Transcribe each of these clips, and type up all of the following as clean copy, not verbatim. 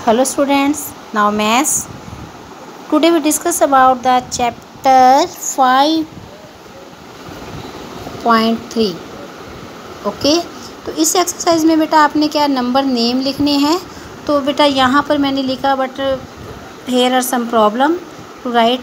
Hello students, now maths. Today we discuss about the chapter 5.3. Okay, तो इस exercise में बेटा आपने क्या नंबर नेम लिखने हैं। तो बेटा यहाँ पर मैंने लिखा but here are some problem to write.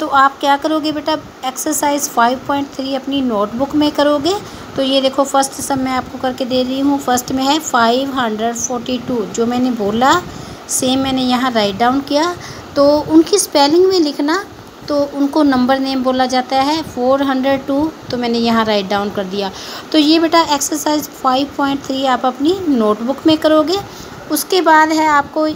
तो आप क्या करोगे बेटा, एक्सरसाइज 5.3 अपनी नोटबुक में करोगे। तो ये देखो फर्स्ट सम मैं आपको करके दे रही हूँ। फर्स्ट में है 542, जो मैंने बोला सेम मैंने यहाँ राइट डाउन किया। तो उनकी स्पेलिंग में लिखना, तो उनको नंबर नेम बोला जाता है 402, तो मैंने यहाँ राइट डाउन कर दिया। तो ये बेटा एक्सरसाइज 5.3 आप अपनी नोटबुक में करोगे। उसके बाद है आपको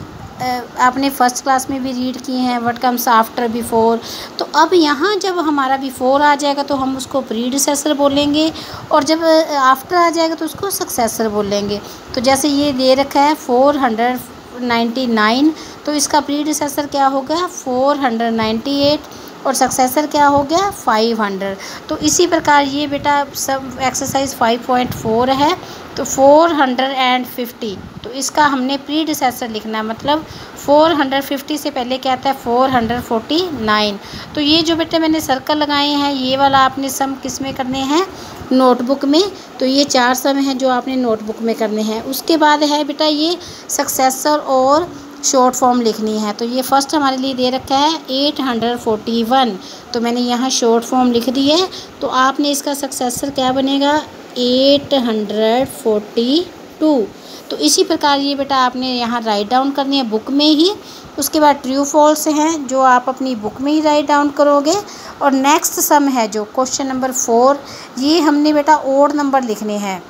आपने फर्स्ट क्लास में भी रीड किए हैं व्हाट कम्स आफ्टर बिफोर। तो अब यहाँ जब हमारा बिफोर आ जाएगा तो हम उसको प्रीडिसेसर बोलेंगे, और जब आफ्टर आ जाएगा तो उसको सक्सेसर बोलेंगे। तो जैसे ये दे रखा है 499, तो इसका प्रीडिसेसर क्या हो गया 498, और सक्सेसर क्या हो गया 500। तो इसी प्रकार ये बेटा सब एक्सरसाइज 5.4 है। तो 450, तो इसका हमने प्रीडिसेसर लिखना है, मतलब 450 से पहले क्या आता है 449। तो ये जो बेटा मैंने सर्कल लगाए हैं, ये वाला आपने सम किस में करने हैं, नोटबुक में। तो ये 4 सम हैं जो आपने नोटबुक में करने हैं। उसके बाद है बेटा ये सक्सेसर और शॉर्ट फॉर्म लिखनी है। तो ये फर्स्ट हमारे लिए दे रखा है 841, तो मैंने यहाँ शॉर्ट फॉर्म लिख दी है। तो आपने इसका सक्सेसर क्या बनेगा 842। तो इसी प्रकार ये बेटा आपने यहाँ राइट डाउन करनी है बुक में ही। उसके बाद ट्रू फॉल्स हैं जो आप अपनी बुक में ही राइट डाउन करोगे। और नेक्स्ट सम है जो क्वेश्चन नंबर 4, ये हमने बेटा ओड नंबर लिखने हैं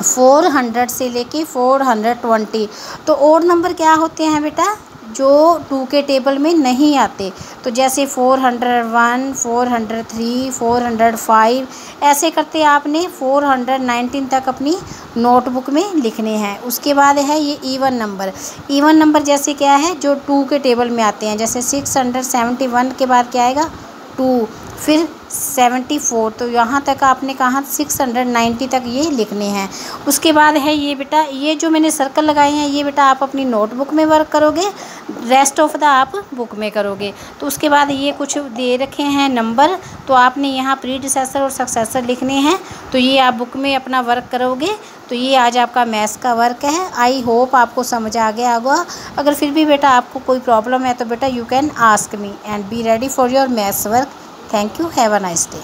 400 से लेके 420। तो ओड नंबर क्या होते हैं बेटा, जो 2 के टेबल में नहीं आते। तो जैसे 401, 403, 405, ऐसे करते आपने 419 तक अपनी नोटबुक में लिखने हैं। उसके बाद है ये इवन नंबर। इवन नंबर जैसे क्या है, जो 2 के टेबल में आते हैं, जैसे 671 के बाद क्या आएगा 2, फिर 74। तो यहाँ तक आपने कहा 690 तक ये लिखने हैं। उसके बाद है ये बेटा, ये जो मैंने सर्कल लगाए हैं ये बेटा आप अपनी नोटबुक में वर्क करोगे, रेस्ट ऑफ द आप बुक में करोगे। तो उसके बाद ये कुछ दे रखे हैं नंबर, तो आपने यहाँ प्रीडिसेसर और सक्सेसर लिखने हैं। तो ये आप बुक में अपना वर्क करोगे। तो ये आज आपका मैथ्स का वर्क है। आई होप आपको समझ आ गया होगा। अगर फिर भी बेटा आपको कोई प्रॉब्लम है तो बेटा you can ask me and be ready for your maths work. Thank you. Have a nice day.